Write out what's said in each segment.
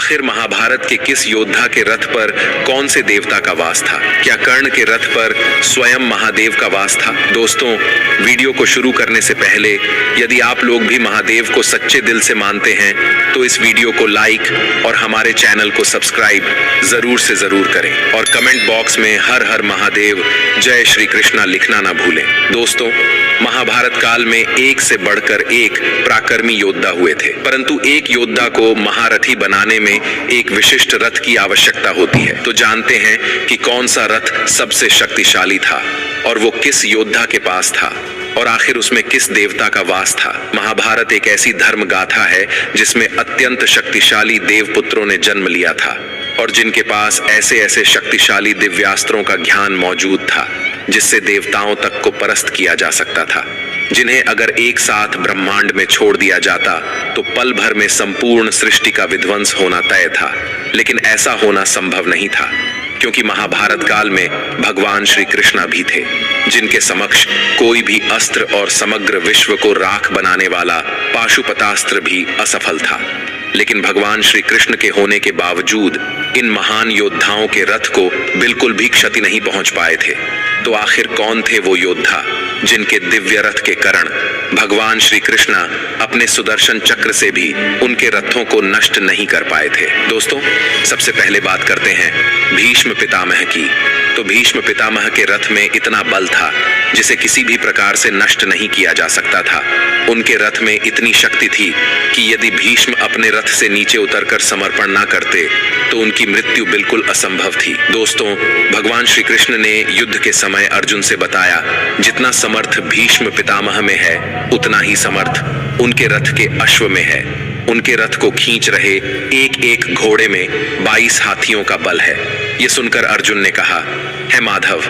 आखिर महाभारत के किस योद्धा के रथ पर कौन से देवता का वास था? क्या कर्ण के रथ पर स्वयं महादेव का वास था? दोस्तों, वीडियो को शुरू करने से पहले यदि आप लोग भी महादेव को सच्चे दिल से मानते हैं तो इस वीडियो को लाइक और हमारे चैनल को सब्सक्राइब जरूर से जरूर करें और कमेंट बॉक्स में हर हर महादेव जय श्री कृष्णा लिखना ना भूलें। दोस्तों, महाभारत काल में एक से बढ़कर एक पराक्रमी योद्धा हुए थे, परंतु एक योद्धा को महारथी बनाने में एक विशिष्ट रथ की आवश्यकता होती है। तो जानते हैं कि कौन सा रथ सबसे शक्तिशाली था और वो किस योद्धा के पास था और आखिर उसमें किस देवता का वास था। महाभारत एक ऐसी धर्म गाथा है जिसमें अत्यंत शक्तिशाली देवपुत्रों ने जन्म लिया था और जिनके पास ऐसे ऐसे शक्तिशाली दिव्यास्त्रों का ज्ञान मौजूद था जिससे देवताओं तक को परास्त किया जा सकता था, जिन्हें अगर एक साथ ब्रह्मांड में छोड़ दिया जाता तो पल भर में संपूर्ण सृष्टि का विध्वंस होना तय था। लेकिन ऐसा होना संभव नहीं था क्योंकि महाभारत काल में भगवान श्री कृष्णा भी थे, जिनके समक्ष कोई भी अस्त्र और समग्र विश्व को राख बनाने वाला पाशुपतास्त्र भी असफल था। लेकिन भगवान श्री कृष्ण के होने के बावजूद इन महान योद्धाओं के रथ को बिल्कुल भी क्षति नहीं पहुंच पाए थे। तो आखिर कौन थे वो योद्धा जिनके दिव्य रथ के कारण भगवान श्री कृष्णा अपने सुदर्शन चक्र से भी उनके रथों को नष्ट नहीं कर पाए थे? दोस्तों, सबसे पहले बात करते हैं भीष्म पितामह की। तो भीष्म पितामह के रथ में इतना बल था जिसे किसी भी प्रकार से नष्ट नहीं किया जा सकता था। उनके रथ में इतनी शक्ति थी कि यदि भीष्म अपने रथ से नीचे उतरकर समर्पण ना करते तो उनकी मृत्यु बिल्कुल असंभव थी। दोस्तों, भगवान श्री कृष्ण ने युद्ध के समय अर्जुन से बताया, जितना समर्थ भीष्म पितामह में है उतना ही समर्थ उनके रथ के अश्व में है। उनके रथ को खींच रहे एक एक घोड़े में 22 हाथियों का बल है। ये सुनकर अर्जुन ने कहा, हे माधव,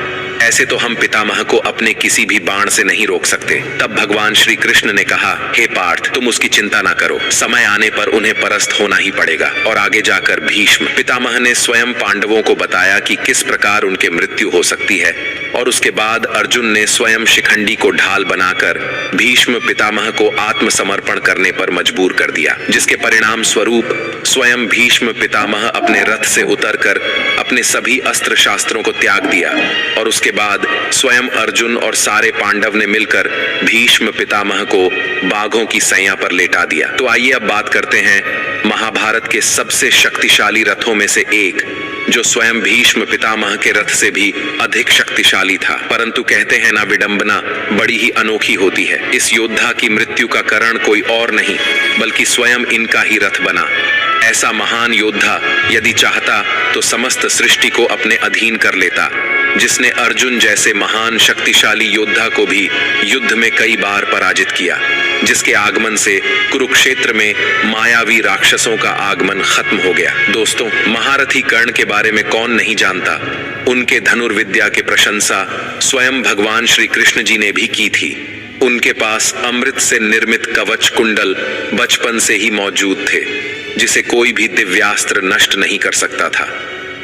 ऐसे तो हम पितामह को अपने किसी भी बाण से नहीं रोक सकते। तब भगवान श्री कृष्ण ने कहा, हे पार्थ, तुम उसकी चिंता ना करो, समय आने पर उन्हें परास्त होना ही पड़ेगा। और आगे जाकर भीष्म पितामह ने स्वयं पांडवों को बताया कि किस प्रकार उनके मृत्यु हो सकती है और उसके बाद अर्जुन ने स्वयं शिखंडी को ढाल बनाकर भीष्म पितामह को आत्मसमर्पण करने पर मजबूर कर दिया, जिसके परिणाम स्वरूप स्वयं भीष्म पितामह अपने रथ से उतरकर अपने सभी अस्त्र शास्त्रों को त्याग दिया और उसके बाद स्वयं अर्जुन और सारे पांडव ने मिलकर भीष्म पितामह को बाघों की सैया पर लेटा दिया। तो आइए अब बात करते हैं महाभारत के सबसे शक्तिशाली रथों में से एक, जो स्वयं भीष्म पितामह के रथ से भी अधिक शक्तिशाली था। परंतु कहते हैं ना, विडंबना बड़ी ही अनोखी होती है। इस योद्धा की मृत्यु का कारण कोई और नहीं बल्कि स्वयं इनका ही रथ बना। ऐसा महान योद्धा यदि चाहता तो समस्त सृष्टि को अपने अधीन कर लेता, जिसने अर्जुन जैसे महान शक्तिशाली योद्धा को भी युद्ध में कई बार पराजित किया, जिसके आगमन से कुरुक्षेत्र में मायावी राक्षसों का आगमन खत्म हो गया। दोस्तों, महारथी कर्ण के बारे में कौन नहीं जानता। उनके धनुर्विद्या की प्रशंसा स्वयं भगवान श्री कृष्ण जी ने भी की थी। उनके पास अमृत से निर्मित कवच कुंडल बचपन से ही मौजूद थे, जिसे कोई भी दिव्यास्त्र नष्ट नहीं कर सकता था।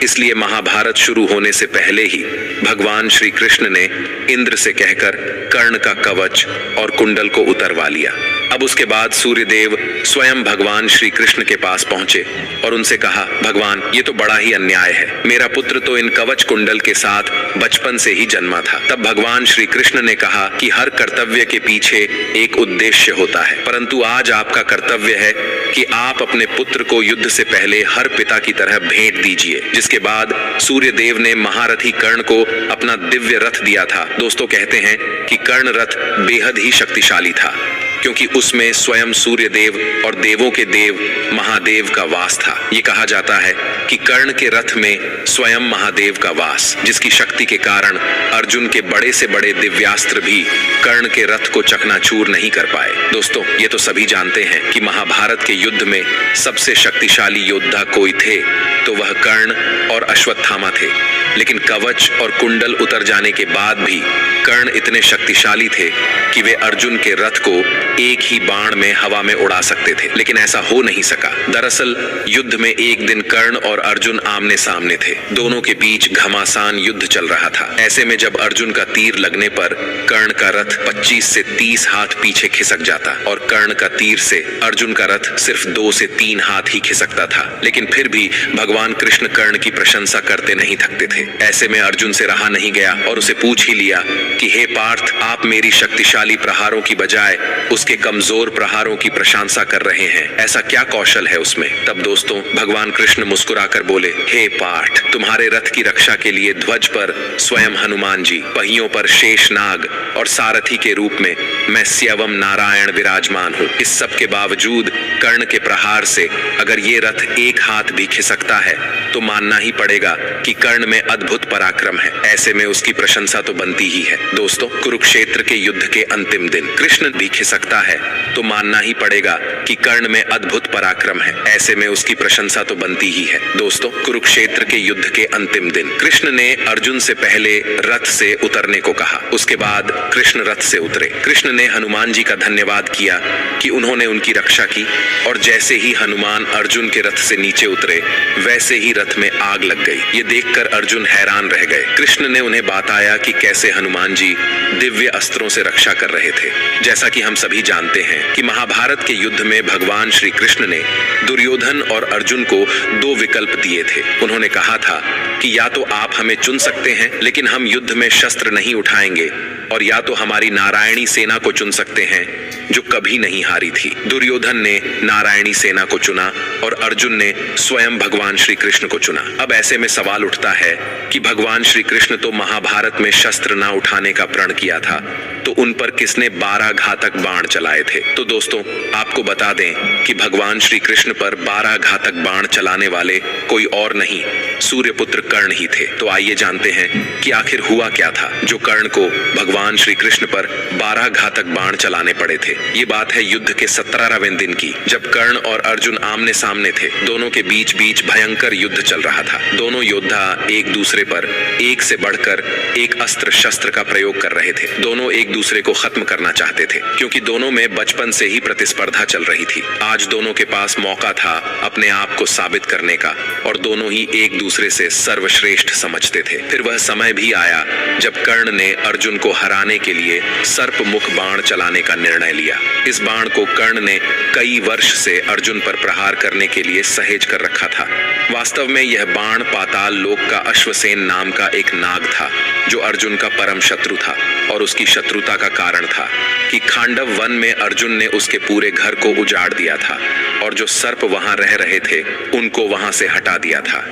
इसलिए महाभारत शुरू होने से पहले ही भगवान श्री कृष्ण ने इंद्र से कहकर कर्ण का कवच और कुंडल को उतरवा लिया। अब उसके बाद सूर्यदेव स्वयं भगवान श्री कृष्ण के पास पहुंचे और उनसे कहा, भगवान, ये तो बड़ा ही अन्याय है। मेरा पुत्र तो इन कवच कुंडल के साथ बचपन से ही जन्मा था। तब भगवान श्री कृष्ण ने कहा कि हर कर्तव्य के पीछे एक उद्देश्य होता है, परंतु आज आपका कर्तव्य है कि आप अपने पुत्र को युद्ध से पहले हर पिता की तरह भेंट दीजिए। जिसके बाद सूर्यदेव ने महारथी कर्ण को अपना दिव्य रथ दिया था। दोस्तों, कहते हैं कि कर्ण रथ बेहद ही शक्तिशाली था क्योंकि उसमें स्वयं सूर्यदेव और देवों के देव महादेव का वास था। ये कहा जाता है कि कर्ण के रथ में स्वयं महादेव का वास, जिसकी शक्ति के कारण अर्जुन के बड़े से बड़े दिव्यास्त्र भी कर्ण के रथ को चकनाचूर नहीं कर पाए। दोस्तों, ये तो सभी जानते हैं कि महाभारत के युद्ध में सबसे शक्तिशाली योद्धा कोई थे तो वह कर्ण और अश्वत्थामा थे। लेकिन कवच और कुंडल उतर जाने के बाद भी कर्ण इतने शक्तिशाली थे कि वे अर्जुन के रथ को एक ही बाण में हवा में उड़ा सकते थे, लेकिन ऐसा हो नहीं सका। दरअसल युद्ध में एक दिन कर्ण और अर्जुन आमने सामने थे। दोनों के बीच घमासान युद्ध चल रहा था। ऐसे में जब अर्जुन का तीर लगने पर कर्ण का रथ 25 से 30 हाथ पीछे खिसक जाता और कर्ण का तीर से अर्जुन का रथ सिर्फ 2 से 3 हाथ ही खिसकता था। लेकिन फिर भी भगवान कृष्ण कर्ण की प्रशंसा करते नहीं थकते थे। ऐसे में अर्जुन से रहा नहीं गया और उसे पूछ ही लिया कि हे पार्थ, आप मेरी शक्तिशाली प्रहारों की बजाय उसके कमजोर प्रहारों की प्रशंसा कर रहे हैं, ऐसा क्या कौशल है उसमें? तब दोस्तों भगवान कृष्ण मुस्कुराकर बोले, हे पार्थ, तुम्हारे रथ की रक्षा के लिए ध्वज पर स्वयं हनुमान जी, पहियों पर शेषनाग और सारथी के रूप में मैं स्वयं नारायण विराजमान हूँ। इस सब के बावजूद कर्ण के प्रहार से अगर ये रथ एक हाथ भी खिसकता है तो मानना ही पड़ेगा कि कर्ण में अद्भुत पराक्रम है। ऐसे में उसकी प्रशंसा तो बनती ही है। दोस्तों कुरुक्षेत्र के युद्ध के अंतिम दिन कृष्ण भी खिसकता है तो मानना ही पड़ेगा कि कर्ण में अद्भुत पराक्रम है। ऐसे में उसकी प्रशंसा तो बनती ही है। दोस्तों कुरुक्षेत्र के युद्ध के अंतिम दिन कृष्ण ने अर्जुन से पहले रथ से उतरने को कहा। उसके बाद कृष्ण रथ से उतरे। कृष्ण ने हनुमान जी का धन्यवाद किया कि उन्होंने उनकी रक्षा की, और जैसे ही हनुमान अर्जुन के रथ से नीचे उतरे वैसे ही रथ में आग लग गई। ये देखकर अर्जुन हैरान रह गए। कृष्ण ने उन्हें बताया कि कैसे हनुमान जी दिव्य अस्त्रों से रक्षा कर रहे थे। जैसा कि हम सभी जानते हैं कि महाभारत के युद्ध में भगवान श्री कृष्ण ने दुर्योधन और अर्जुन को 2 विकल्प दिए थे। उन्होंने कहा था कि या तो आप हमें चुन सकते हैं लेकिन हम युद्ध में शस्त्र नहीं उठाएंगे, और या तो हमारी नारायणी सेना को चुन सकते हैं जो कभी नहीं हारी थी। दुर्योधन ने नारायणी सेना को चुना और अर्जुन ने स्वयं भगवान श्री कृष्ण को चुना। अब ऐसे में सवाल उठता है कि भगवान श्री कृष्ण तो महाभारत में शस्त्र न उठाने का प्रण किया था, तो उन पर किसने 12 घातक बाण चलाए थे? तो दोस्तों आपको बता दें कि भगवान श्री कृष्ण पर 12 घातक बाण चलाने वाले कोई और नहीं, सूर्यपुत्र कर्ण ही थे। तो आइए जानते हैं कि आखिर हुआ क्या था जो कर्ण को भगवान श्री कृष्ण पर 12 घातक बाण चलाने पड़े थे। ये बात है युद्ध के 17वें दिन की, जब कर्ण और अर्जुन आमने सामने थे। दोनों के बीच बीच भयंकर युद्ध चल रहा था। दोनों योद्धा एक दूसरे पर एक से बढ़कर एक अस्त्र शस्त्र का प्रयोग कर रहे थे। दोनों एक दूसरे को खत्म करना चाहते थे, क्योंकि दोनों में बचपन से ही प्रतिस्पर्धा चल रही थी। आज दोनों के पास मौका था अपने आप को साबित करने का, और दोनों ही एक दूसरे से सर्वश्रेष्ठ समझते थे। फिर वह समय भी आया जब कर्ण ने अर्जुन को हराने के लिए सर्प मुख बाण चलाने का निर्णय लिया। इस बाण को कर्ण ने कई वर्ष से अर्जुन पर प्रहार करने के लिए सहेज कर रखा था। वास्तव में यह बाण पाताल लोक का अश्वसेन नाम का एक नाग था, जो अर्जुन का परम शत्रु था, और उसकी शत्रुता का कारण था कि खांडव वन में अर्जुन ने उसके पूरे घर को उजाड़ दिया था, और जो सर्प वहां रह रहे थे उनको वहां से हटा दिया था।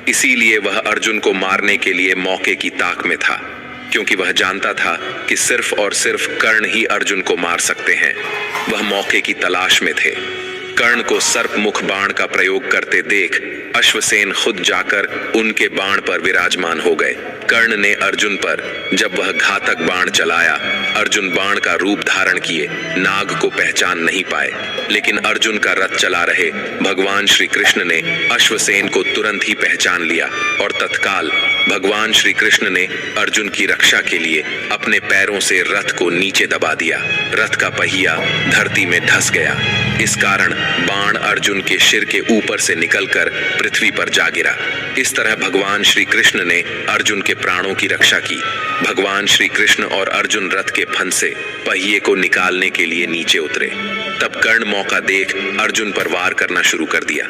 इसीलिए वह अर्जुन को मारने के लिए मौके की ताक में था, क्योंकि वह जानता था कि सिर्फ और सिर्फ कर्ण ही अर्जुन को मार सकते हैं। वह मौके की तलाश में थे। कर्ण को सर्प मुख बाण का प्रयोग करते देख अश्वसेन खुद जाकर उनके बाण पर विराजमान हो गए। कर्ण ने अर्जुन पर जब वह घातक बाण चलाया, अर्जुन बाण का रूप धारण किए नाग को पहचान नहीं पाए, लेकिन अर्जुन का रथ चला रहे भगवान श्री कृष्ण ने अश्वसेन को तुरंत ही पहचान लिया, और तत्काल भगवान श्री कृष्ण ने अर्जुन की रक्षा के लिए अपने पैरों से रथ को नीचे दबा दिया। रथ का पहिया धरती में धंस गया। इस कारण बाण अर्जुन के सिर के ऊपर से निकलकर पृथ्वी पर जा गिरा। इस तरह भगवान श्री कृष्ण ने अर्जुन के प्राणों की रक्षा की। भगवान श्री कृष्ण और अर्जुन रथ के फंसे पहिए को निकालने के लिए नीचे उतरे। तब कर्ण मौका देख अर्जुन पर वार करना शुरू कर दिया।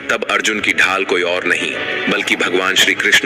तब अर्जुन की ढाल कोई और नहीं बल्कि भगवान श्री कृष्ण